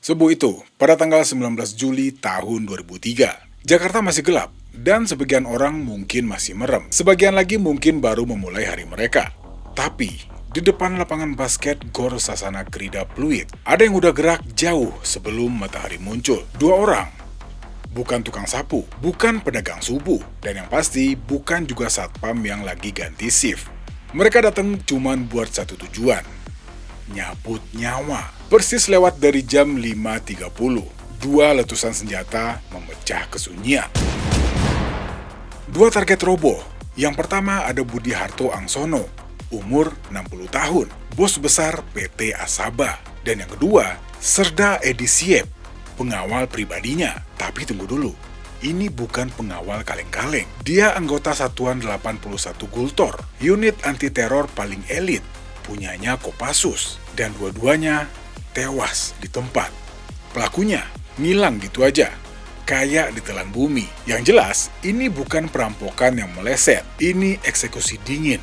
Subuh itu, pada tanggal 19 Juli tahun 2003, Jakarta masih gelap, dan sebagian orang mungkin masih merem. Sebagian lagi mungkin baru memulai hari mereka. Tapi, di depan lapangan basket Gor Sasana Krida Pluit, ada yang udah gerak jauh sebelum matahari muncul. Dua orang. Bukan tukang sapu, bukan pedagang subuh, dan yang pasti bukan juga satpam yang lagi ganti shift. Mereka datang cuman buat satu tujuan, nyabut nyawa. Persis lewat dari jam 5.30, dua letusan senjata memecah kesunyian. Dua target roboh. Yang pertama ada Budi Harto Angsono, umur 60 tahun, bos besar PT Asaba. Dan yang kedua, Serda Edi Siep, pengawal pribadinya. Tapi tunggu dulu, ini bukan pengawal kaleng-kaleng. Dia anggota Satuan 81 Gultor, unit anti-teror paling elit, punyanya Kopassus. Dan dua-duanya tewas di tempat. Pelakunya ngilang gitu aja, kayak ditelan bumi. Yang jelas, ini bukan perampokan yang meleset. Ini eksekusi dingin,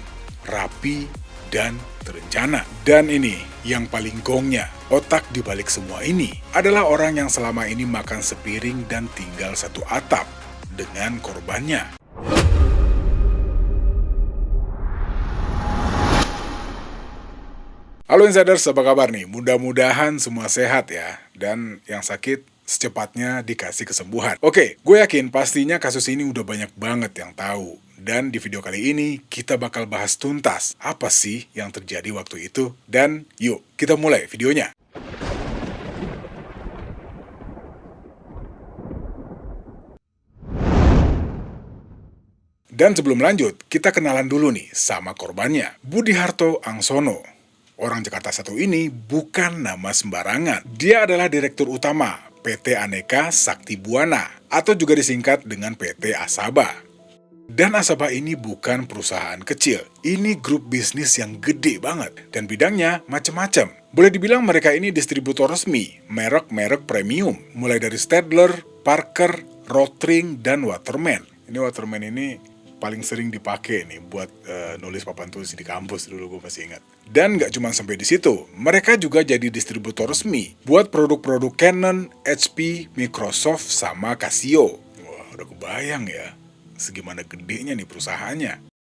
rapi, dan terencana. Dan ini yang paling gongnya, otak di balik semua ini adalah orang yang selama ini makan sepiring dan tinggal satu atap dengan korbannya. Halo Insiders, apa kabar nih? Mudah-mudahan semua sehat ya. Dan yang sakit secepatnya dikasih kesembuhan. Oke, gue yakin pastinya kasus ini udah banyak banget yang tahu. Dan di video kali ini kita bakal bahas tuntas apa sih yang terjadi waktu itu. Dan yuk kita mulai videonya. Dan sebelum lanjut, kita kenalan dulu nih sama korbannya, Budi Harto Angsono. Orang Jakarta Satu ini bukan nama sembarangan. Dia adalah Direktur Utama PT Aneka Sakti Buana, atau juga disingkat dengan PT Asaba. Dan Asaba ini bukan perusahaan kecil. Ini grup bisnis yang gede banget. Dan bidangnya macam-macam. Boleh dibilang mereka ini distributor resmi, merek-merek premium. Mulai dari Stadler, Parker, Rotring, dan Waterman. Ini Waterman ini paling sering dipakai nih buat nulis papan tulis di kampus dulu, gue masih ingat. Dan nggak cuma sampai di situ, mereka juga jadi distributor resmi buat produk-produk Canon, HP, Microsoft, sama Casio. Wah, udah kebayang ya, segimana gedenya nih perusahaannya.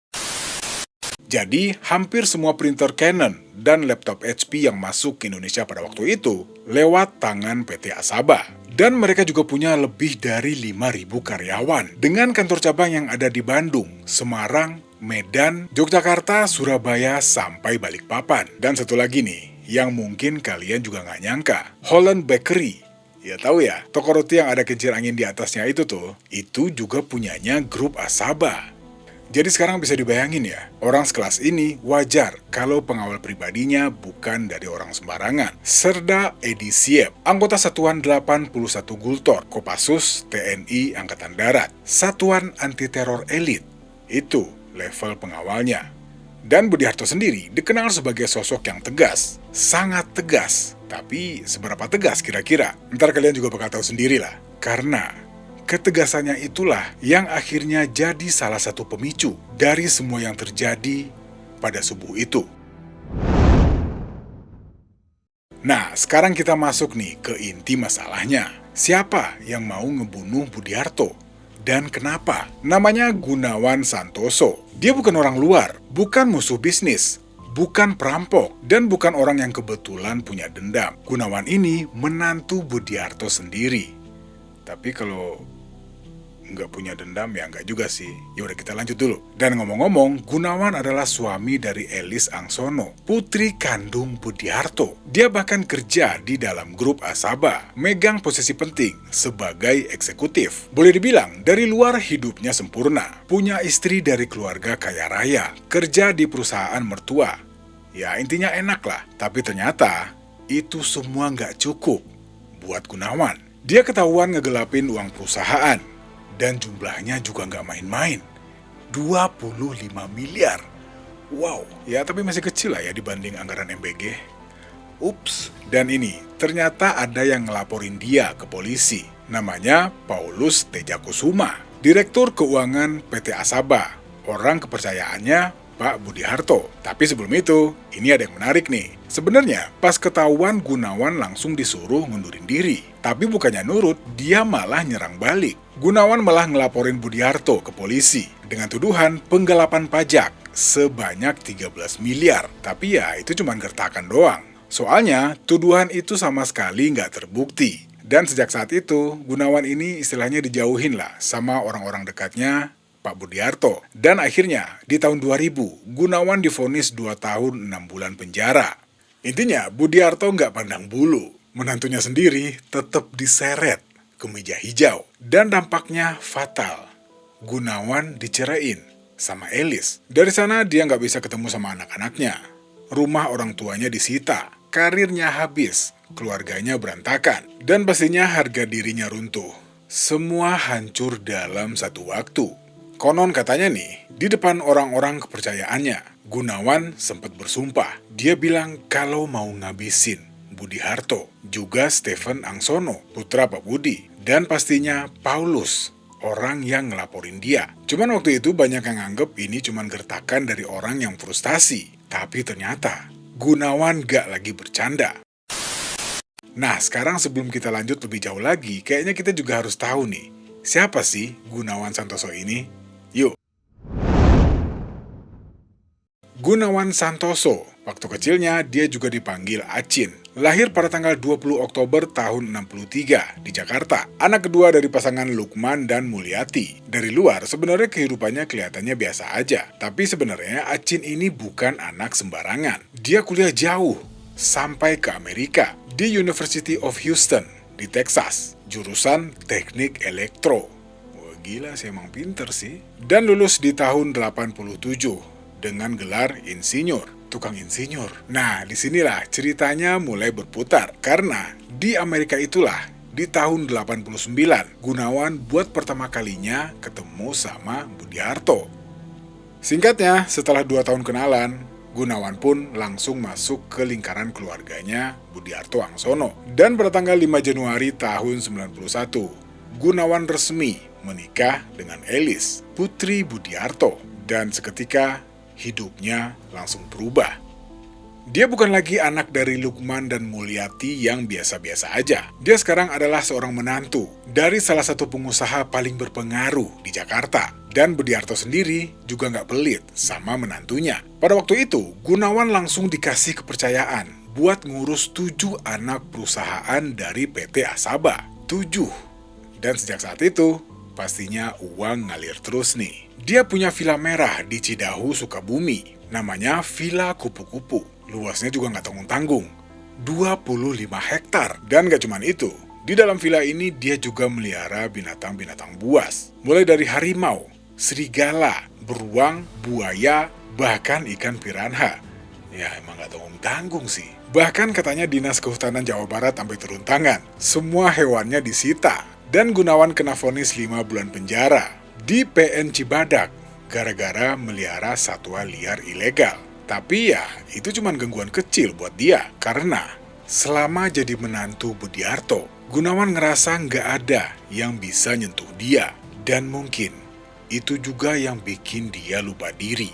Jadi, hampir semua printer Canon dan laptop HP yang masuk ke Indonesia pada waktu itu lewat tangan PT Asaba. Dan mereka juga punya lebih dari 5.000 karyawan dengan kantor cabang yang ada di Bandung, Semarang, Medan, Yogyakarta, Surabaya, sampai Balikpapan. Dan satu lagi nih, yang mungkin kalian juga nggak nyangka, Holland Bakery. Ya tahu ya, toko roti yang ada kincir angin di atasnya itu tuh, itu juga punyanya grup Asaba. Jadi sekarang bisa dibayangin ya, orang sekelas ini wajar kalau pengawal pribadinya bukan dari orang sembarangan. Serda Edi Siep, anggota Satuan 81 Gultor, Kopassus TNI Angkatan Darat, Satuan Anti Teror Elit. Itu level pengawalnya. Dan Budi Harto sendiri dikenal sebagai sosok yang tegas, sangat tegas. Tapi seberapa tegas kira-kira? Ntar kalian juga bakal tahu sendirilah. Karena ketegasannya itulah yang akhirnya jadi salah satu pemicu dari semua yang terjadi pada subuh itu. Nah, sekarang kita masuk nih ke inti masalahnya. Siapa yang mau ngebunuh Budi Harto? Dan kenapa? Namanya Gunawan Santoso. Dia bukan orang luar, bukan musuh bisnis, bukan perampok, dan bukan orang yang kebetulan punya dendam. Gunawan ini menantu Budi Harto sendiri. Tapi kalau nggak punya dendam ya nggak juga sih. Yaudah kita lanjut dulu. Dan ngomong-ngomong, Gunawan adalah suami dari Elis Angsono, putri kandung Budi Harto. Dia bahkan kerja di dalam grup Asaba, megang posisi penting sebagai eksekutif. Boleh dibilang dari luar hidupnya sempurna, punya istri dari keluarga kaya raya, kerja di perusahaan mertua. Ya intinya enak lah. Tapi ternyata itu semua nggak cukup buat Gunawan. Dia ketahuan ngegelapin uang perusahaan. Dan jumlahnya juga nggak main-main. 25 miliar. Wow, ya tapi masih kecil lah ya dibanding anggaran MBG. Ups, dan ini ternyata ada yang ngelaporin dia ke polisi. Namanya Paulus Tejakusuma, Direktur Keuangan PT Asaba. Orang kepercayaannya Pak Budi Harto. Tapi sebelum itu, ini ada yang menarik nih. Sebenarnya, pas ketahuan Gunawan langsung disuruh ngundurin diri. Tapi bukannya nurut, dia malah nyerang balik. Gunawan malah ngelaporin Budi Harto ke polisi dengan tuduhan penggelapan pajak sebanyak 13 miliar. Tapi ya, itu cuma gertakan doang. Soalnya, tuduhan itu sama sekali nggak terbukti. Dan sejak saat itu, Gunawan ini istilahnya dijauhin lah sama orang-orang dekatnya Pak Budi Harto. Dan akhirnya, di tahun 2000, Gunawan divonis 2 tahun 6 bulan penjara. Intinya, Budi Harto nggak pandang bulu. Menantunya sendiri tetap diseret ke meja hijau. Dan dampaknya fatal. Gunawan diceraiin sama Elis. Dari sana dia nggak bisa ketemu sama anak-anaknya. Rumah orang tuanya disita. Karirnya habis, keluarganya berantakan, dan pastinya harga dirinya runtuh. Semua hancur dalam satu waktu. Konon katanya nih, di depan orang-orang kepercayaannya, Gunawan sempat bersumpah. Dia bilang kalau mau ngabisin Budi Harto, juga Stephen Angsono, putra Pak Budi, dan pastinya Paulus, orang yang ngelaporin dia. Cuman waktu itu banyak yang nganggep ini cuman gertakan dari orang yang frustasi. Tapi ternyata Gunawan gak lagi bercanda. Nah, sekarang sebelum kita lanjut lebih jauh lagi, kayaknya kita juga harus tahu nih, siapa sih Gunawan Santoso ini? Yuk. Gunawan Santoso, waktu kecilnya dia juga dipanggil Acin. Lahir pada tanggal 20 Oktober tahun 63 di Jakarta. Anak kedua dari pasangan Lukman dan Mulyati. Dari luar sebenarnya kehidupannya kelihatannya biasa aja. Tapi sebenarnya Acin ini bukan anak sembarangan. Dia kuliah jauh, sampai ke Amerika, di University of Houston, di Texas. Jurusan Teknik Elektro. Wah gila sih, emang pinter sih. Dan lulus di tahun 87 dengan gelar insinyur. Tukang insinyur. Nah, disinilah ceritanya mulai berputar. Karena di Amerika itulah, di tahun 89, Gunawan buat pertama kalinya ketemu sama Budi Harto. Singkatnya, setelah 2 tahun kenalan, Gunawan pun langsung masuk ke lingkaran keluarganya Budi Harto Angsono. Dan pada tanggal 5 Januari tahun 91, Gunawan resmi menikah dengan Elis, putri Budi Harto. Dan seketika hidupnya langsung berubah. Dia bukan lagi anak dari Lukman dan Mulyati yang biasa-biasa aja. Dia sekarang adalah seorang menantu dari salah satu pengusaha paling berpengaruh di Jakarta. Dan Budi Harto sendiri juga nggak pelit sama menantunya. Pada waktu itu, Gunawan langsung dikasih kepercayaan buat ngurus 7 anak perusahaan dari PT Asaba. 7. Dan sejak saat itu, pastinya uang ngalir terus nih. Dia punya villa merah di Cidahu, Sukabumi. Namanya Villa Kupu-Kupu. Luasnya juga nggak tanggung-tanggung. 25 hektar. Dan gak cuman itu. Di dalam villa ini dia juga melihara binatang-binatang buas. Mulai dari harimau, serigala, beruang, buaya, bahkan ikan piranha. Ya emang gak tanggung-tanggung sih. Bahkan katanya Dinas Kehutanan Jawa Barat sampai turun tangan. Semua hewannya disita. Dan Gunawan kena vonis 5 bulan penjara di PN Cibadak gara-gara melihara satwa liar ilegal. Tapi ya, itu cuma gangguan kecil buat dia. Karena selama jadi menantu Budi Harto, Gunawan ngerasa nggak ada yang bisa nyentuh dia. Dan mungkin itu juga yang bikin dia lupa diri.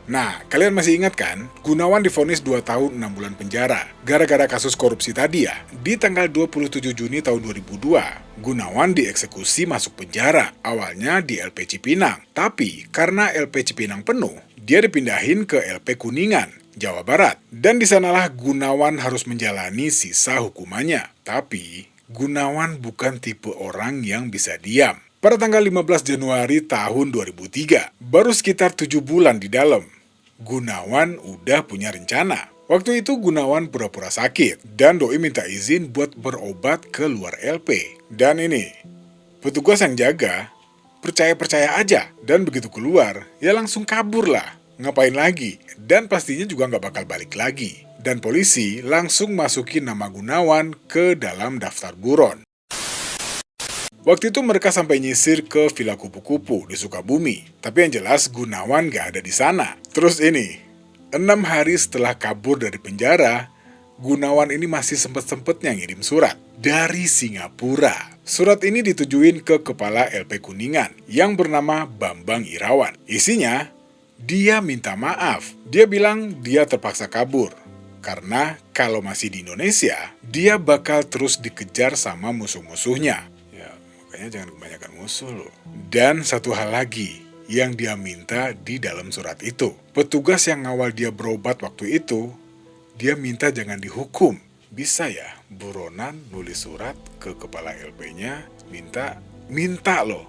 Nah, kalian masih ingat kan? Gunawan divonis 2 tahun 6 bulan penjara gara-gara kasus korupsi tadi ya. Di tanggal 27 Juni tahun 2002, Gunawan dieksekusi masuk penjara. Awalnya di LP Cipinang. Tapi karena LP Cipinang penuh, dia dipindahin ke LP Kuningan, Jawa Barat. Dan di sanalah Gunawan harus menjalani sisa hukumannya. Tapi Gunawan bukan tipe orang yang bisa diam. Pada tanggal 15 Januari tahun 2003, baru sekitar 7 bulan di dalam, Gunawan udah punya rencana. Waktu itu Gunawan pura-pura sakit, dan doi minta izin buat berobat ke luar LP. Dan ini, petugas yang jaga, percaya-percaya aja. Dan begitu keluar, ya langsung kabur lah. Ngapain lagi? Dan pastinya juga nggak bakal balik lagi. Dan polisi langsung masukin nama Gunawan ke dalam daftar buron. Waktu itu mereka sampai nyisir ke Villa Kupu-Kupu di Sukabumi. Tapi yang jelas Gunawan gak ada di sana. Terus ini, 6 hari setelah kabur dari penjara, Gunawan ini masih sempet-sempetnya ngirim surat dari Singapura. Surat ini ditujuin ke kepala LP Kuningan yang bernama Bambang Irawan. Isinya, dia minta maaf. Dia bilang dia terpaksa kabur. Karena kalau masih di Indonesia, dia bakal terus dikejar sama musuh-musuhnya. Ya, makanya jangan kebanyakan musuh loh. Dan satu hal lagi yang dia minta di dalam surat itu. Petugas yang ngawal dia berobat waktu itu, dia minta jangan dihukum. Bisa ya, buronan nulis surat ke kepala LP-nya, minta loh.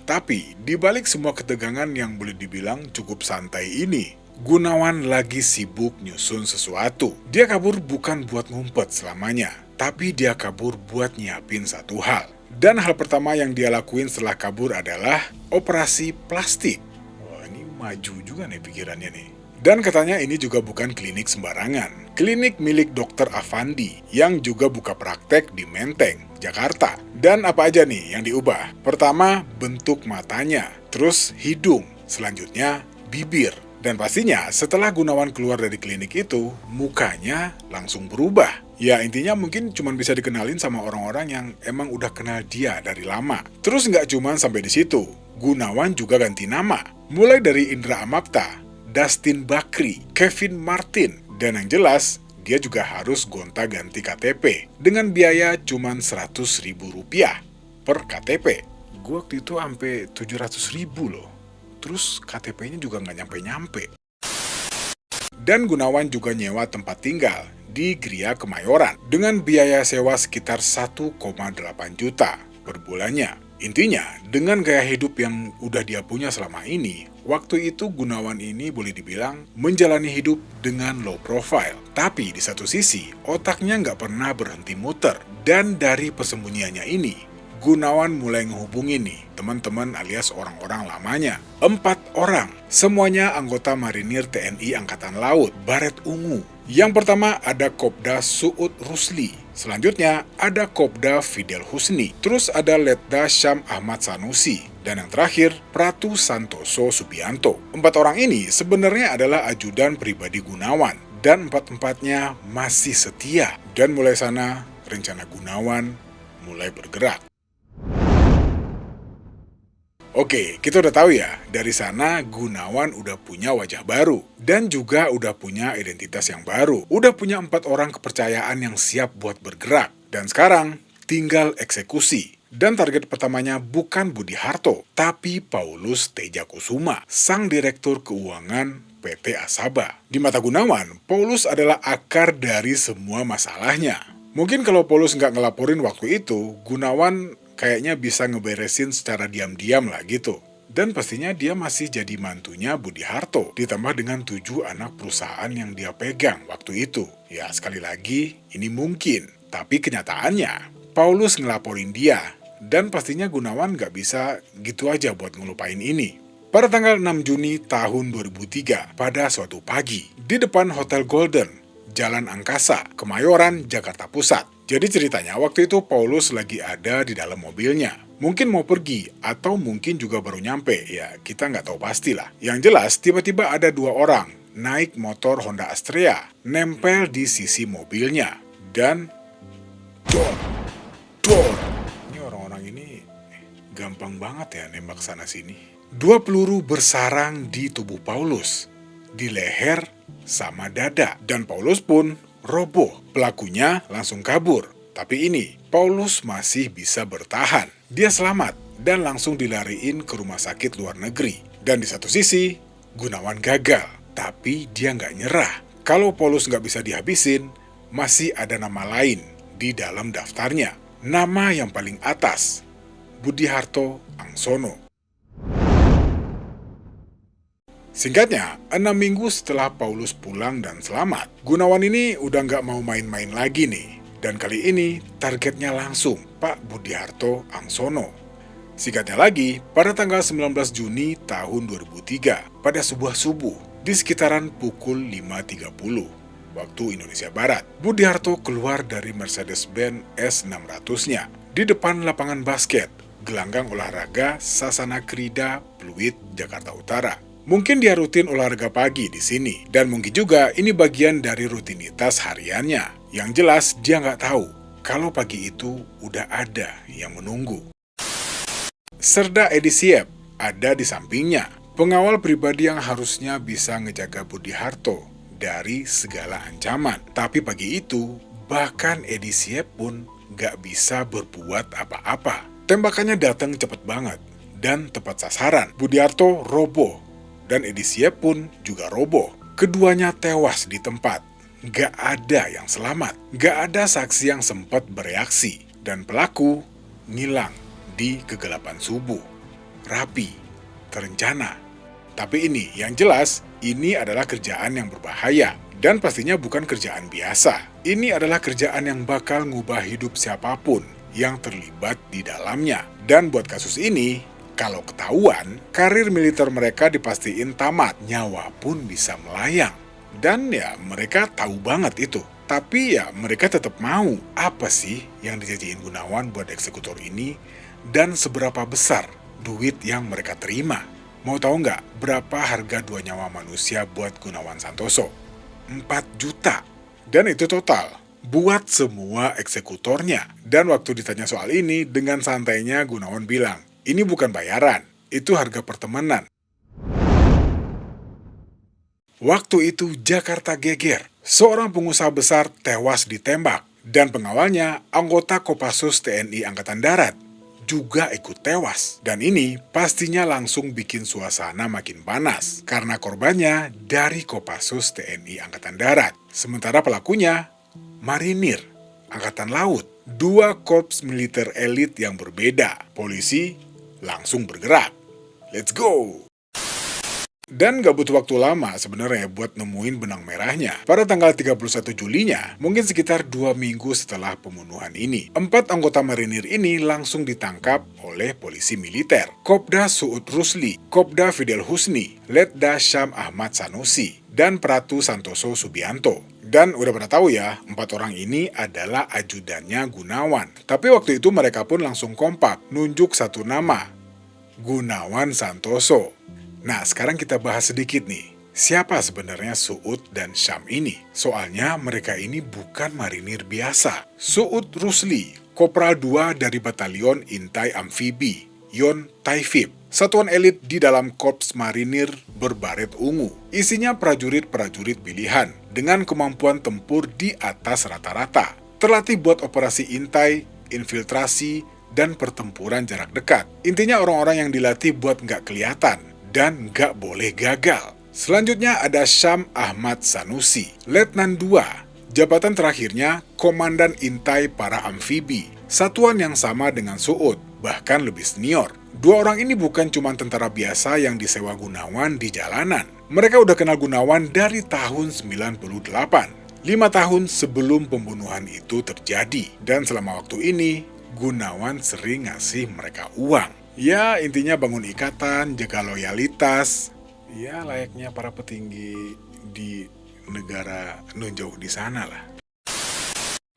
Tapi, dibalik semua ketegangan yang boleh dibilang cukup santai ini, Gunawan lagi sibuk nyusun sesuatu. Dia kabur bukan buat ngumpet selamanya, tapi dia kabur buat nyiapin satu hal. Dan hal pertama yang dia lakuin setelah kabur adalah operasi plastik. Wah, ini maju juga nih pikirannya nih. Dan katanya ini juga bukan klinik sembarangan. Klinik milik Dr. Afandi yang juga buka praktek di Menteng, Jakarta. Dan apa aja nih yang diubah? Pertama, bentuk matanya, terus hidung, selanjutnya bibir. Dan pastinya setelah Gunawan keluar dari klinik itu, mukanya langsung berubah. Ya intinya mungkin cuma bisa dikenalin sama orang-orang yang emang udah kenal dia dari lama. Terus nggak cuma sampai di situ, Gunawan juga ganti nama. Mulai dari Indra Amapta, Dustin Bakri, Kevin Martin, dan yang jelas dia juga harus gonta-ganti KTP dengan biaya cuma Rp100.000 per KTP. Gue waktu itu sampai 700.000 loh. Terus KTP-nya juga nggak nyampe-nyampe. Dan Gunawan juga nyewa tempat tinggal di Gria Kemayoran dengan biaya sewa sekitar 1,8 juta per bulannya. Intinya, dengan gaya hidup yang udah dia punya selama ini, waktu itu Gunawan ini boleh dibilang menjalani hidup dengan low profile. Tapi di satu sisi, otaknya nggak pernah berhenti muter. Dan dari persembunyiannya ini, Gunawan mulai ngehubungin nih teman-teman alias orang-orang lamanya. 4 orang, semuanya anggota marinir TNI Angkatan Laut, Baret Ungu. Yang pertama ada Kopda Suud Rusli, selanjutnya ada Kopda Fidel Husni, terus ada Letda Syam Ahmad Sanusi, dan yang terakhir Pratu Santoso Subianto. 4 orang ini sebenarnya adalah ajudan pribadi Gunawan, dan 4-empatnya masih setia. Dan mulai sana rencana Gunawan mulai bergerak. Oke, kita udah tahu ya, dari sana Gunawan udah punya wajah baru, dan juga udah punya identitas yang baru. Udah punya 4 orang kepercayaan yang siap buat bergerak. Dan sekarang, tinggal eksekusi. Dan target pertamanya bukan Budi Harto, tapi Paulus Tejakusuma, sang direktur keuangan PT Asaba. Di mata Gunawan, Paulus adalah akar dari semua masalahnya. Mungkin kalau Paulus nggak ngelaporin waktu itu, Gunawan kayaknya bisa ngeberesin secara diam-diam lah gitu. Dan pastinya dia masih jadi mantunya Budi Harto, ditambah dengan 7 anak perusahaan yang dia pegang waktu itu. Ya sekali lagi, ini mungkin. Tapi kenyataannya, Paulus ngelaporin dia. Dan pastinya Gunawan nggak bisa gitu aja buat ngelupain ini. Pada tanggal 6 Juni tahun 2003, pada suatu pagi, di depan Hotel Golden, Jalan Angkasa, Kemayoran, Jakarta Pusat. Jadi ceritanya waktu itu Paulus lagi ada di dalam mobilnya. Mungkin mau pergi, atau mungkin juga baru nyampe, ya kita nggak tahu pastilah. Yang jelas, tiba-tiba ada 2 orang naik motor Honda Astrea, nempel di sisi mobilnya. Dan dor. Ini orang-orang ini gampang banget ya nembak sana-sini. 2 peluru bersarang di tubuh Paulus, di leher sama dada. Dan Paulus pun roboh. Pelakunya langsung kabur. Tapi ini, Paulus masih bisa bertahan. Dia selamat dan langsung dilariin ke rumah sakit luar negeri. Dan di satu sisi, Gunawan gagal. Tapi dia nggak nyerah. Kalau Paulus nggak bisa dihabisin, masih ada nama lain di dalam daftarnya. Nama yang paling atas, Budi Harto Angsono. Singkatnya, 6 minggu setelah Paulus pulang dan selamat, Gunawan ini udah nggak mau main-main lagi nih. Dan kali ini targetnya langsung Pak Budi Harto Angsono. Singkatnya lagi, pada tanggal 19 Juni tahun 2003, pada sebuah subuh, di sekitaran pukul 5.30 waktu Indonesia Barat, Budi Harto keluar dari Mercedes-Benz S600-nya di depan lapangan basket, gelanggang olahraga Sasana Krida, Pluit, Jakarta Utara. Mungkin dia rutin olahraga pagi di sini, dan mungkin juga ini bagian dari rutinitas hariannya. Yang jelas dia nggak tahu kalau pagi itu udah ada yang menunggu. Serda Edi Siep ada di sampingnya, pengawal pribadi yang harusnya bisa ngejaga Budi Harto dari segala ancaman. Tapi pagi itu, bahkan Edi Siep pun nggak bisa berbuat apa-apa. Tembakannya datang cepet banget dan tepat sasaran. Budi Harto roboh dan Edi Siep pun juga roboh. Keduanya tewas di tempat. Gak ada yang selamat. Gak ada saksi yang sempat bereaksi. Dan pelaku ngilang di kegelapan subuh. Rapi, terencana. Tapi ini yang jelas, ini adalah kerjaan yang berbahaya. Dan pastinya bukan kerjaan biasa. Ini adalah kerjaan yang bakal ngubah hidup siapapun yang terlibat di dalamnya. Dan buat kasus ini, kalau ketahuan, karir militer mereka dipastiin tamat, nyawa pun bisa melayang. Dan ya mereka tahu banget itu. Tapi ya mereka tetap mau. Apa sih yang dijanjiin Gunawan buat eksekutor ini? Dan seberapa besar duit yang mereka terima? Mau tahu nggak berapa harga 2 nyawa manusia buat Gunawan Santoso? 4 juta. Dan itu total buat semua eksekutornya. Dan waktu ditanya soal ini, dengan santainya Gunawan bilang, ini bukan bayaran, itu harga pertemanan. Waktu itu Jakarta geger. Seorang pengusaha besar tewas ditembak. Dan pengawalnya, anggota Kopassus TNI Angkatan Darat, juga ikut tewas. Dan ini pastinya langsung bikin suasana makin panas. Karena korbannya dari Kopassus TNI Angkatan Darat. Sementara pelakunya marinir, Angkatan Laut. 2 korps militer elit yang berbeda. Polisi langsung bergerak. Let's go! Dan gak butuh waktu lama sebenarnya buat nemuin benang merahnya. Pada tanggal 31 Julinya, mungkin sekitar 2 minggu setelah pembunuhan ini, 4 anggota marinir ini langsung ditangkap oleh polisi militer. Kopda Suud Rusli, Kopda Fidel Husni, Letda Syam Ahmad Sanusi, dan Pratu Santoso Subianto. Dan udah pada tahu ya, 4 orang ini adalah ajudannya Gunawan. Tapi waktu itu mereka pun langsung kompak, nunjuk satu nama, Gunawan Santoso. Nah, sekarang kita bahas sedikit nih. Siapa sebenarnya Suud dan Syam ini? Soalnya mereka ini bukan marinir biasa. Suud Rusli, Kopral 2 dari Batalion Intai Amfibi, Yon Taifib. Satuan elit di dalam korps marinir berbaret ungu. Isinya prajurit-prajurit pilihan dengan kemampuan tempur di atas rata-rata. Terlatih buat operasi intai, infiltrasi, dan pertempuran jarak dekat. Intinya orang-orang yang dilatih buat nggak kelihatan dan nggak boleh gagal. Selanjutnya ada Syam Ahmad Sanusi, Letnan 2. Jabatan terakhirnya Komandan Intai para Amfibi. Satuan yang sama dengan Suud, bahkan lebih senior. 2 orang ini bukan cuma tentara biasa yang disewa Gunawan di jalanan. Mereka udah kenal Gunawan dari tahun 98. 5 tahun sebelum pembunuhan itu terjadi. Dan selama waktu ini, Gunawan sering ngasih mereka uang. Ya, intinya bangun ikatan, jaga loyalitas. Ya, layaknya para petinggi di negara nunjuk di sana lah.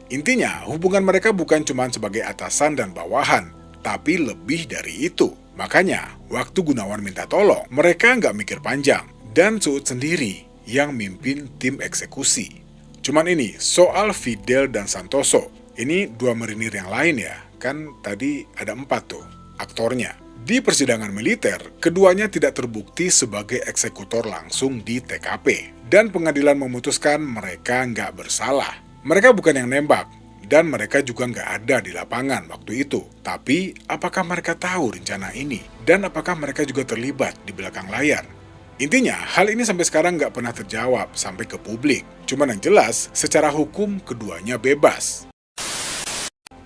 Intinya, hubungan mereka bukan cuma sebagai atasan dan bawahan, tapi lebih dari itu. Makanya, waktu Gunawan minta tolong, mereka nggak mikir panjang. Dan Suud sendiri yang mimpin tim eksekusi. Cuman ini, soal Fidel dan Santoso. Ini 2 marinir yang lain ya. Kan tadi ada 4 tuh aktornya. Di persidangan militer, keduanya tidak terbukti sebagai eksekutor langsung di TKP. Dan pengadilan memutuskan mereka nggak bersalah. Mereka bukan yang nembak. Dan mereka juga nggak ada di lapangan waktu itu. Tapi, apakah mereka tahu rencana ini? Dan apakah mereka juga terlibat di belakang layar? Intinya, hal ini sampai sekarang nggak pernah terjawab sampai ke publik. Cuman yang jelas, secara hukum keduanya bebas.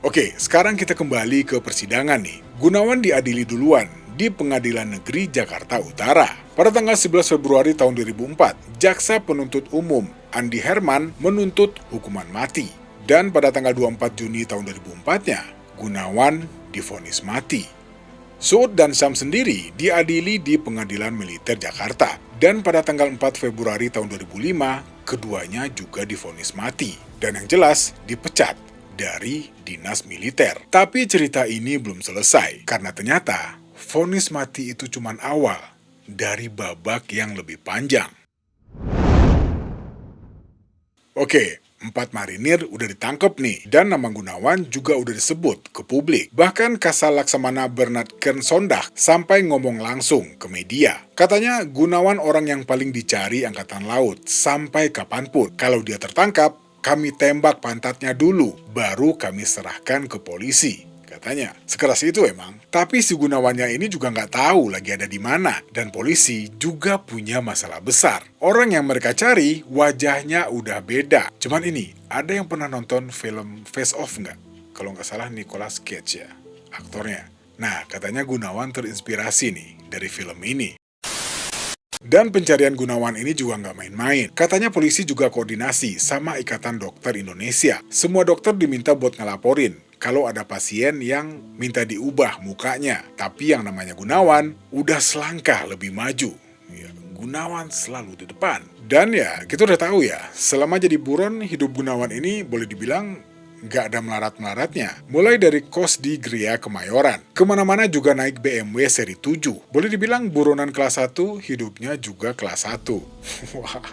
Oke, sekarang kita kembali ke persidangan nih. Gunawan diadili duluan di Pengadilan Negeri Jakarta Utara. Pada tanggal 11 Februari tahun 2004, Jaksa Penuntut Umum Andi Herman menuntut hukuman mati. Dan pada tanggal 24 Juni tahun 2004-nya, Gunawan divonis mati. Suud dan Syam sendiri diadili di Pengadilan Militer Jakarta. Dan pada tanggal 4 Februari tahun 2005, keduanya juga divonis mati. Dan yang jelas, dipecat dari dinas militer. Tapi cerita ini belum selesai, karena ternyata vonis mati itu cuma awal, dari babak yang lebih panjang. Oke, 4 marinir udah ditangkap nih, dan nama Gunawan juga udah disebut ke publik. Bahkan Kasal Laksamana Bernard Kensondag sampai ngomong langsung ke media. Katanya Gunawan orang yang paling dicari Angkatan Laut sampai kapanpun. Kalau dia tertangkap, kami tembak pantatnya dulu, baru kami serahkan ke polisi. Katanya, sekeras itu emang. Tapi si Gunawannya ini juga nggak tahu lagi ada di mana. Dan polisi juga punya masalah besar. Orang yang mereka cari, wajahnya udah beda. Cuman ini, ada yang pernah nonton film Face Off nggak? Kalau nggak salah Nicolas Cage ya, aktornya. Nah, katanya Gunawan terinspirasi nih dari film ini. Dan pencarian Gunawan ini juga nggak main-main. Katanya polisi juga koordinasi sama Ikatan Dokter Indonesia. Semua dokter diminta buat ngelaporin kalau ada pasien yang minta diubah mukanya. Tapi yang namanya Gunawan udah selangkah lebih maju. Ya, Gunawan selalu di depan. Dan ya, kita udah tahu ya, selama jadi buron, hidup Gunawan ini boleh dibilang nggak ada melarat-melaratnya. Mulai dari kos di Gria Kemayoran, kemana-mana juga naik BMW seri 7. Boleh dibilang buronan kelas 1, hidupnya juga kelas 1. Wah.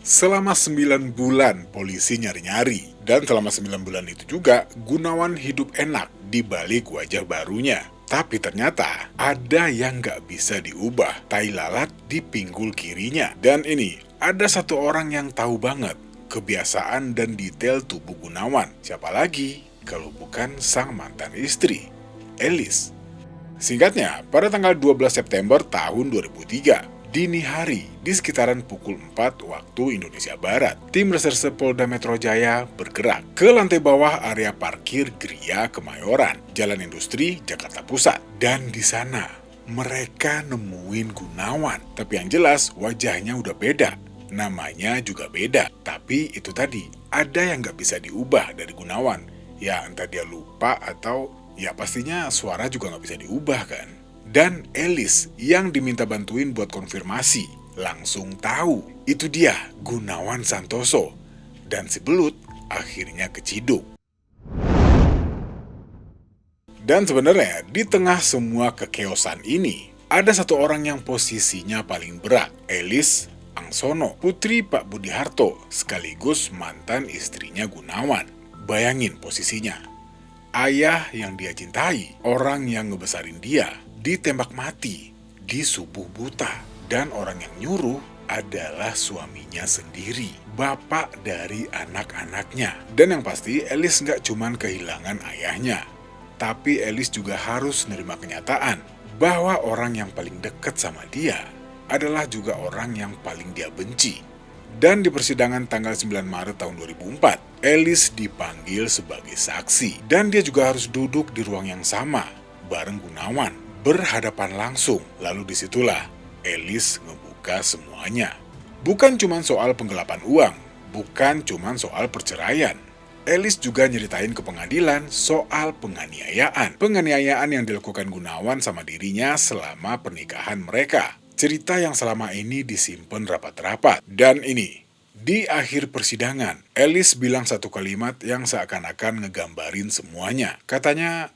Selama 9 bulan polisi nyari-nyari. Dan selama 9 bulan itu juga, Gunawan hidup enak di balik wajah barunya. Tapi ternyata ada yang nggak bisa diubah. Tai lalat di pinggul kirinya. Dan ini, ada satu orang yang tahu banget kebiasaan dan detail tubuh Gunawan. Siapa lagi kalau bukan sang mantan istri, Elis. Singkatnya, pada tanggal 12 September tahun 2003, dini hari di sekitaran pukul 4 waktu Indonesia Barat, tim reserse Polda Metro Jaya bergerak ke lantai bawah area parkir Gria Kemayoran, Jalan Industri, Jakarta Pusat. Dan di sana, mereka nemuin Gunawan. Tapi yang jelas, wajahnya udah beda. Namanya juga beda, tapi itu tadi, ada yang nggak bisa diubah dari Gunawan. Ya entah dia lupa atau ya pastinya suara juga nggak bisa diubah kan. Dan Elis yang diminta bantuin buat konfirmasi, langsung tahu, itu dia Gunawan Santoso. Dan si belut akhirnya keciduk. Dan sebenarnya di tengah semua kekeosan ini, ada satu orang yang posisinya paling berat, Elis Angsono, putri Pak Budi Harto, sekaligus mantan istrinya Gunawan. Bayangin posisinya. Ayah yang dia cintai, orang yang ngebesarin dia, ditembak mati, di subuh buta. Dan orang yang nyuruh adalah suaminya sendiri, bapak dari anak-anaknya. Dan yang pasti, Elis nggak cuman kehilangan ayahnya, tapi Elis juga harus menerima kenyataan bahwa orang yang paling dekat sama dia adalah juga orang yang paling dia benci. Dan di persidangan tanggal 9 Maret tahun 2004, Elis dipanggil sebagai saksi. Dan dia juga harus duduk di ruang yang sama, bareng Gunawan, berhadapan langsung. Lalu disitulah Elis ngebuka semuanya. Bukan cuma soal penggelapan uang, bukan cuma soal perceraian. Elis juga nyeritain ke pengadilan soal penganiayaan. Penganiayaan yang dilakukan Gunawan sama dirinya selama pernikahan mereka. Cerita yang selama ini disimpan rapat-rapat. Dan ini, di akhir persidangan, Elis bilang satu kalimat yang seakan-akan ngegambarin semuanya. Katanya,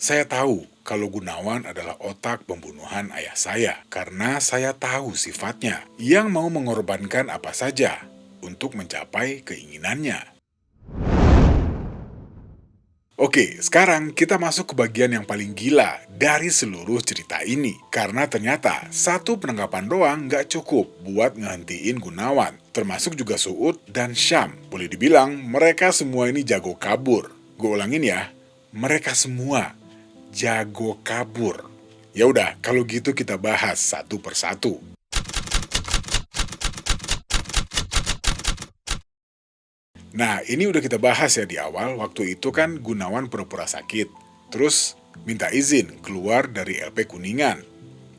saya tahu kalau Gunawan adalah otak pembunuhan ayah saya. Karena saya tahu sifatnya, yang mau mengorbankan apa saja untuk mencapai keinginannya. Oke, sekarang kita masuk ke bagian yang paling gila dari seluruh cerita ini. Karena ternyata satu penangkapan doang nggak cukup buat ngehentiin Gunawan. Termasuk juga Suud dan Syam. Boleh dibilang mereka semua ini jago kabur. Gue ulangin ya, mereka semua jago kabur. Ya udah, kalau gitu kita bahas satu persatu. Nah, ini udah kita bahas ya di awal. Waktu itu kan Gunawan pura-pura sakit. Terus minta izin keluar dari LP Kuningan.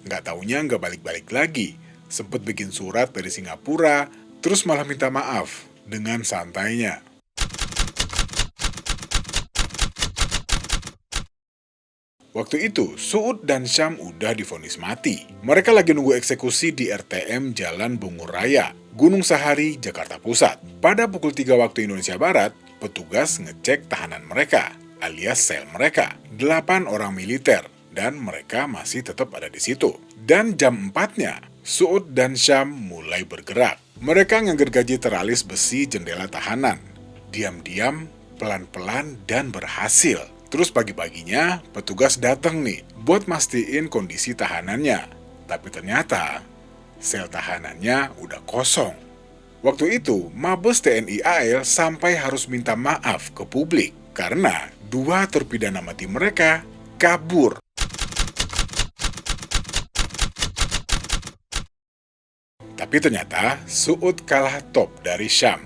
Nggak taunya nggak balik-balik lagi. Sempet bikin surat dari Singapura, terus malah minta maaf dengan santainya. Waktu itu, Suud dan Syam udah divonis mati. Mereka lagi nunggu eksekusi di RTM Jalan Bungur Raya, Gunung Sahari, Jakarta Pusat. Pada pukul 3 waktu Indonesia Barat, petugas ngecek tahanan mereka, alias sel mereka. 8 orang militer dan mereka masih tetap ada di situ. Dan jam 4-nya, Suud dan Syam mulai bergerak. Mereka ngegergaji teralis besi jendela tahanan. Diam-diam, pelan-pelan, dan berhasil. Terus pagi-paginya, petugas datang nih buat mastiin kondisi tahanannya. Tapi ternyata, sel tahanannya udah kosong. Waktu itu, Mabes TNI AL sampai harus minta maaf ke publik karena 2 terpidana mati mereka kabur. Tapi ternyata Suud kalah top dari Syam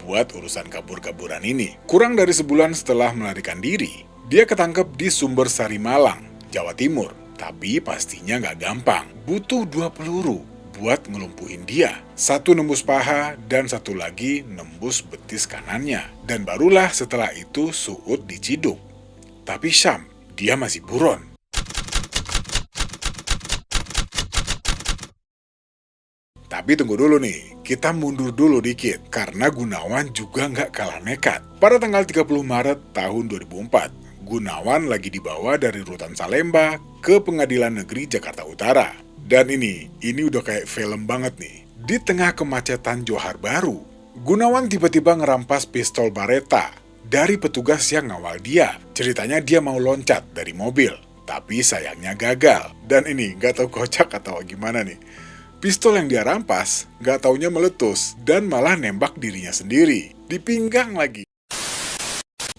buat urusan kabur-kaburan ini. Kurang dari sebulan setelah melarikan diri, dia ketangkep di Sumber Sari Malang, Jawa Timur. Tapi pastinya nggak gampang, butuh 2 peluru buat ngelumpuhin dia. 1 nembus paha dan 1 lagi nembus betis kanannya. Dan barulah setelah itu Suud diciduk. Tapi Syam, dia masih buron. Tapi tunggu dulu nih, kita mundur dulu dikit, karena Gunawan juga nggak kalah nekat. Pada tanggal 30 Maret tahun 2004, Gunawan lagi dibawa dari Rutan Salemba ke Pengadilan Negeri Jakarta Utara. Dan ini udah kayak film banget nih. Di tengah kemacetan Johar Baru, Gunawan tiba-tiba ngerampas pistol Baretta dari petugas yang ngawal dia. Ceritanya dia mau loncat dari mobil, tapi sayangnya gagal. Dan ini nggak tahu kocak atau gimana nih. Pistol yang dia rampas, nggak taunya meletus dan malah nembak dirinya sendiri. Di pinggang lagi.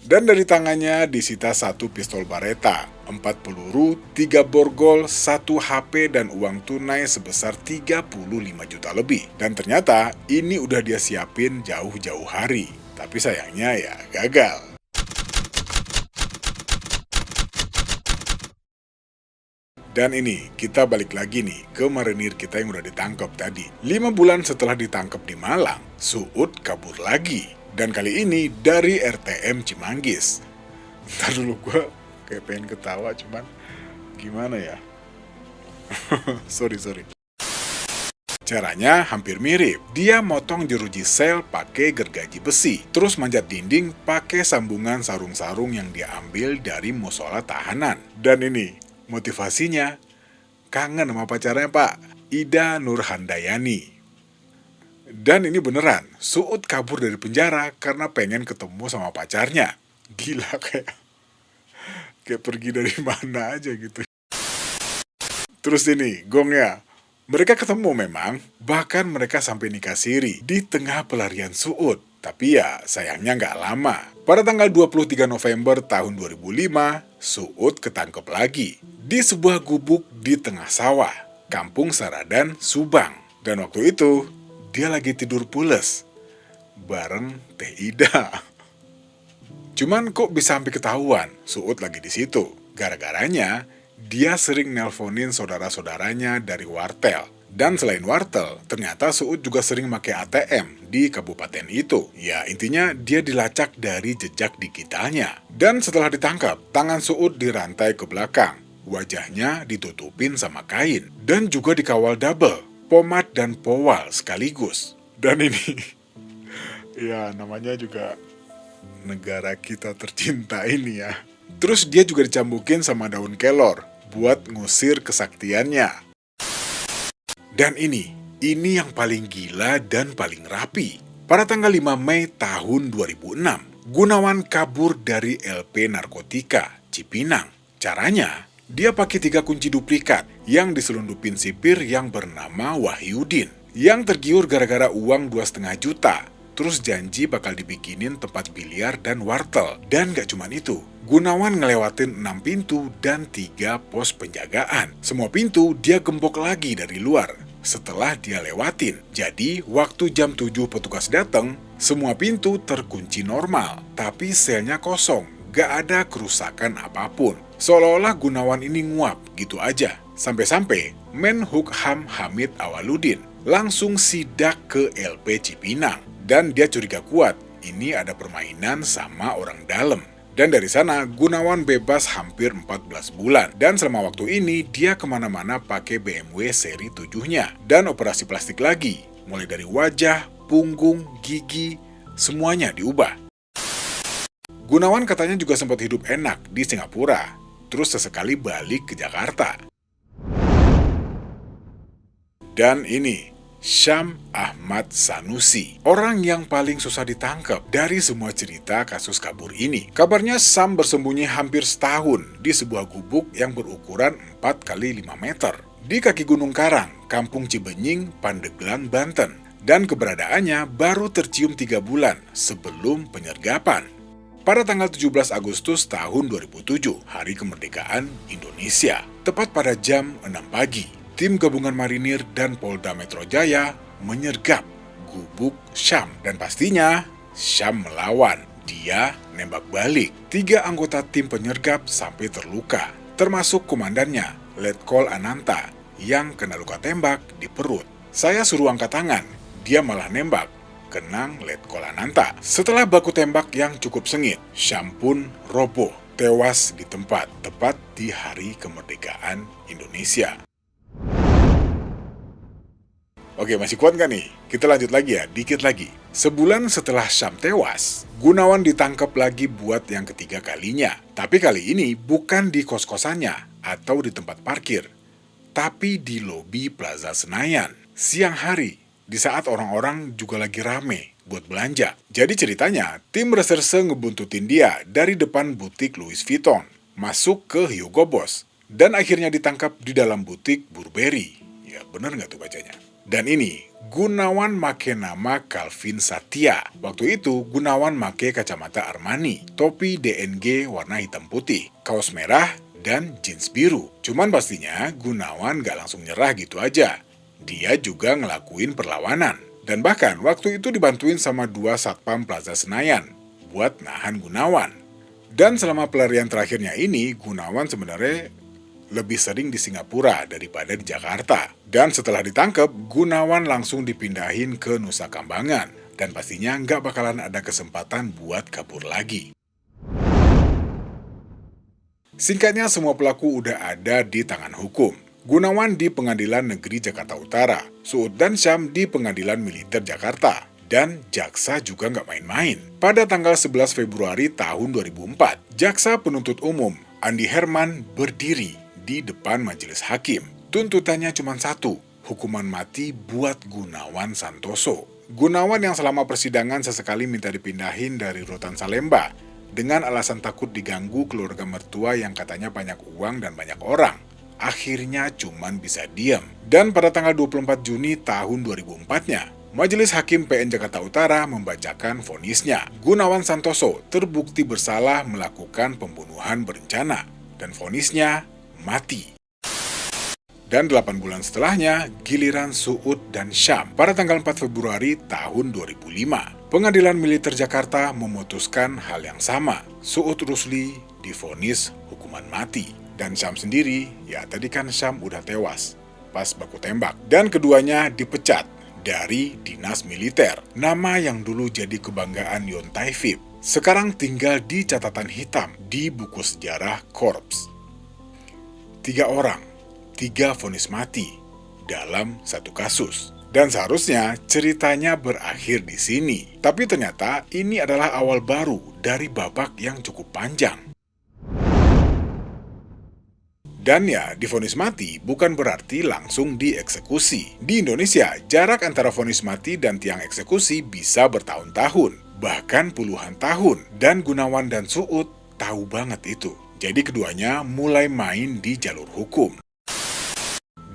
Dan dari tangannya disita 1 pistol Baretta, 4 peluru, 3 borgol, 1 HP dan uang tunai sebesar 35 juta lebih. Dan ternyata ini udah dia siapin jauh-jauh hari. Tapi sayangnya ya gagal. Dan ini, kita balik lagi nih ke marinir kita yang udah ditangkap tadi. 5 bulan setelah ditangkap di Malang, Suud kabur lagi. Dan kali ini dari RTM Cimanggis. Ntar dulu, gue kayak pengen ketawa, cuman gimana ya? sorry. Caranya hampir mirip. Dia motong jeruji sel pakai gergaji besi. Terus manjat dinding pakai sambungan sarung-sarung yang dia ambil dari musola tahanan. Dan ini, motivasinya, kangen sama pacarnya Pak, Ida Nurhandayani. Dan ini beneran, Suud kabur dari penjara karena pengen ketemu sama pacarnya. Gila, kayak pergi dari mana aja gitu. Terus ini, gongnya. Mereka ketemu memang, bahkan mereka sampai nikah siri di tengah pelarian Suud. Tapi ya, sayangnya nggak lama. Pada tanggal 23 November tahun 2005, Suud ketangkep lagi di sebuah gubuk di tengah sawah, Kampung Saradan, Subang. Dan waktu itu, dia lagi tidur pules bareng Teh Ida. Cuman kok bisa sampai ketahuan Suud lagi di situ? Gara-garanya, dia sering nelponin saudara-saudaranya dari wartel. Dan selain wartel, ternyata Suud juga sering pakai ATM di kabupaten itu. Ya, intinya dia dilacak dari jejak digitalnya. Dan setelah ditangkap, tangan Suud dirantai ke belakang. Wajahnya ditutupin sama kain. Dan juga dikawal double, pomad dan powal sekaligus. Dan ini, ya namanya juga negara kita tercinta ini ya. Terus dia juga dicambukin sama daun kelor buat ngusir kesaktiannya. Dan ini yang paling gila dan paling rapi. Pada tanggal 5 Mei tahun 2006, Gunawan kabur dari LP Narkotika Cipinang. Caranya, dia pakai 3 kunci duplikat yang diselundupin sipir yang bernama Wahyudin, yang tergiur gara-gara uang 2,5 juta. Terus janji bakal dibikinin tempat biliar dan wartel. Dan gak cuman itu, Gunawan ngelewatin 6 pintu dan 3 pos penjagaan. Semua pintu dia gembok lagi dari luar setelah dia lewatin. Jadi, waktu jam 7 petugas datang, semua pintu terkunci normal. Tapi selnya kosong, gak ada kerusakan apapun. Seolah-olah Gunawan ini nguap gitu aja. Sampai-sampai Menhukham Hamid Awaludin langsung sidak ke LP Cipinang. Dan dia curiga kuat, ini ada permainan sama orang dalam. Dan dari sana, Gunawan bebas hampir 14 bulan. Dan selama waktu ini, dia kemana-mana pakai BMW seri 7-nya. Dan operasi plastik lagi, mulai dari wajah, punggung, gigi, semuanya diubah. Gunawan katanya juga sempat hidup enak di Singapura. terus sesekali balik ke Jakarta. Dan ini, Syam Ahmad Sanusi, orang yang paling susah ditangkap dari semua cerita kasus kabur ini. Kabarnya Syam bersembunyi hampir setahun di sebuah gubuk yang berukuran 4 kali 5 meter di kaki Gunung Karang, Kampung Cibenying, Pandeglang, Banten. Dan keberadaannya baru tercium 3 bulan sebelum penyergapan. Pada tanggal 17 Agustus tahun 2007, Hari Kemerdekaan Indonesia, tepat pada jam 6 pagi, tim gabungan marinir dan Polda Metro Jaya menyergap gubuk Syam. Dan pastinya, Syam melawan. Dia nembak balik. 3 anggota tim penyergap sampai terluka, termasuk komandannya, Letkol Ananta, yang kena luka tembak di perut. Saya suruh angkat tangan, dia malah nembak. Kenang Letkol Ananta. Setelah baku tembak yang cukup sengit, Syam pun roboh, tewas di tempat, tepat di Hari Kemerdekaan Indonesia. Oke, masih kuat nggak nih? Kita lanjut lagi ya, dikit lagi. Sebulan setelah Syam tewas, Gunawan ditangkap lagi buat yang ketiga kalinya. Tapi kali ini bukan di kos-kosannya atau di tempat parkir, tapi di lobi Plaza Senayan. Siang hari, di saat orang-orang juga lagi rame buat belanja. Jadi ceritanya, tim reserse ngebuntutin dia dari depan butik Louis Vuitton, masuk ke Hugo Boss, dan akhirnya ditangkap di dalam butik Burberry. Ya bener nggak tuh bacanya? Dan ini, Gunawan make nama Calvin Satya. Waktu itu, Gunawan make kacamata Armani, topi DNG warna hitam putih, kaos merah, dan jeans biru. Cuman pastinya, Gunawan gak langsung nyerah gitu aja. Dia juga ngelakuin perlawanan. Dan bahkan waktu itu dibantuin sama 2 satpam Plaza Senayan buat nahan Gunawan. Dan selama pelarian terakhirnya ini, Gunawan sebenarnya lebih sering di Singapura daripada di Jakarta. Dan setelah ditangkap, Gunawan langsung dipindahin ke Nusa Kambangan. Dan pastinya nggak bakalan ada kesempatan buat kabur lagi. Singkatnya, semua pelaku udah ada di tangan hukum. Gunawan di Pengadilan Negeri Jakarta Utara, Suud dan Syam di Pengadilan Militer Jakarta, dan jaksa juga nggak main-main. Pada tanggal 11 Februari tahun 2004, jaksa penuntut umum Andi Herman berdiri di depan majelis hakim. Tuntutannya cuma satu, hukuman mati buat Gunawan Santoso. Gunawan yang selama persidangan sesekali minta dipindahin dari rutan Salemba dengan alasan takut diganggu keluarga mertua yang katanya banyak uang dan banyak orang. Akhirnya cuman bisa diam. Dan pada tanggal 24 Juni tahun 2004-nya, Majelis Hakim PN Jakarta Utara membacakan vonisnya. Gunawan Santoso terbukti bersalah melakukan pembunuhan berencana. Dan vonisnya mati. Dan 8 bulan setelahnya, giliran Suud dan Syam pada tanggal 4 Februari tahun 2005. Pengadilan Militer Jakarta memutuskan hal yang sama. Suud Rusli divonis hukuman mati. Dan Syam sendiri, ya tadi kan Syam udah tewas pas baku tembak. Dan keduanya dipecat dari dinas militer. Nama yang dulu jadi kebanggaan Yon Taifib sekarang tinggal di catatan hitam di buku sejarah Korps. 3 orang, 3 vonis mati dalam satu kasus. Dan seharusnya ceritanya berakhir di sini. Tapi ternyata ini adalah awal baru dari babak yang cukup panjang. Dan ya, divonis mati bukan berarti langsung dieksekusi. Di Indonesia, jarak antara vonis mati dan tiang eksekusi bisa bertahun-tahun, bahkan puluhan tahun. Dan Gunawan dan Suud tahu banget itu. Jadi keduanya mulai main di jalur hukum.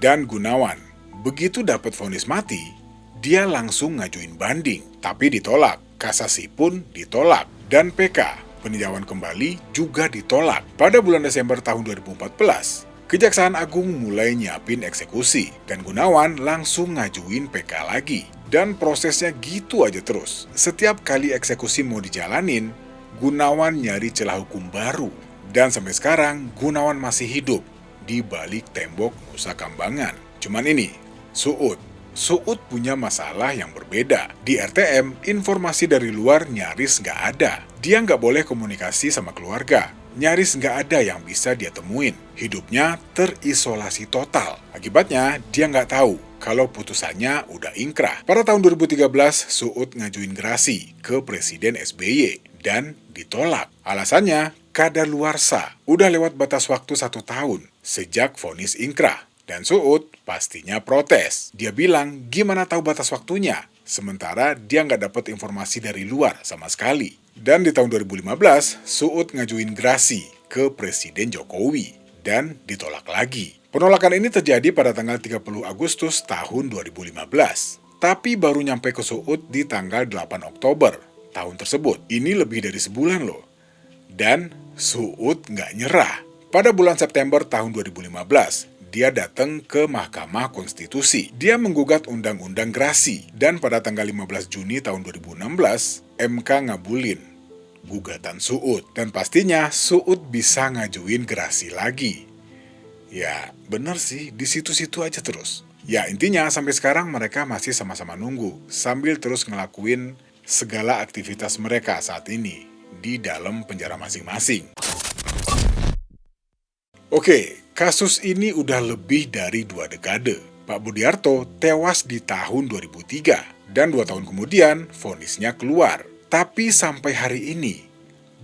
Dan Gunawan, begitu dapat vonis mati, dia langsung ngajuin banding. Tapi ditolak, kasasi pun ditolak. Dan PK, peninjauan kembali, juga ditolak. Pada bulan Desember tahun 2014, Kejaksaan Agung mulai nyiapin eksekusi, dan Gunawan langsung ngajuin PK lagi. Dan prosesnya gitu aja terus. Setiap kali eksekusi mau dijalanin, Gunawan nyari celah hukum baru. Dan sampai sekarang, Gunawan masih hidup di balik tembok Nusa Kambangan. Cuman ini, Suud punya masalah yang berbeda. Di RTM, informasi dari luar nyaris nggak ada. Dia nggak boleh komunikasi sama keluarga. Nyaris nggak ada yang bisa dia temuin. Hidupnya terisolasi total. Akibatnya, dia nggak tahu kalau putusannya udah ingkrah. Pada tahun 2013, Suud ngajuin gerasi ke Presiden SBY dan ditolak. Alasannya, kadaluarsa. Udah lewat batas waktu 1 tahun sejak vonis ingkrah. Dan Suud pastinya protes. Dia bilang gimana tahu batas waktunya, sementara dia nggak dapat informasi dari luar sama sekali. Dan di tahun 2015, Suud ngajuin gerasi ke Presiden Jokowi dan ditolak lagi. Penolakan ini terjadi pada tanggal 30 Agustus tahun 2015. Tapi baru nyampe ke Suud di tanggal 8 Oktober tahun tersebut. Ini lebih dari sebulan loh. Dan Suud nggak nyerah. Pada bulan September tahun 2015, dia datang ke Mahkamah Konstitusi. Dia menggugat Undang-Undang Gerasi. Dan pada tanggal 15 Juni tahun 2016, MK ngabulin gugatan Suud. Dan pastinya Suud bisa ngajuin gerasi lagi. Ya, bener sih, di situ-situ aja terus. Ya, intinya sampai sekarang mereka masih sama-sama nunggu, sambil terus ngelakuin segala aktivitas mereka saat ini di dalam penjara masing-masing. Oke, kasus ini udah lebih dari 2 dekade. Pak Budiarto tewas di tahun 2003, dan 2 tahun kemudian vonisnya keluar. Tapi sampai hari ini,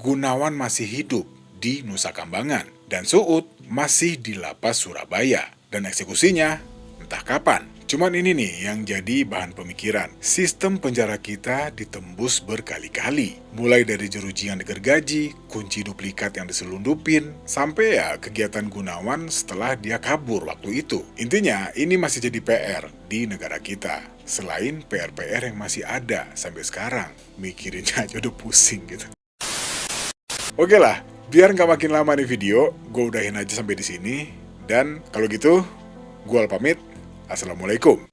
Gunawan masih hidup di Nusa Kambangan, dan Suud masih di lapas Surabaya, dan eksekusinya entah kapan. Cuman ini nih yang jadi bahan pemikiran. Sistem penjara kita ditembus berkali-kali. Mulai dari jeruji yang digergaji, kunci duplikat yang diselundupin, sampai ya kegiatan Gunawan setelah dia kabur waktu itu. Intinya ini masih jadi PR di negara kita. Selain PR-PR yang masih ada sampai sekarang. Mikirinnya aja udah pusing gitu. Oke lah, biar nggak makin lama nih video, gue udahin aja sampai di sini. Dan kalau gitu, gue pamit. Assalamualaikum.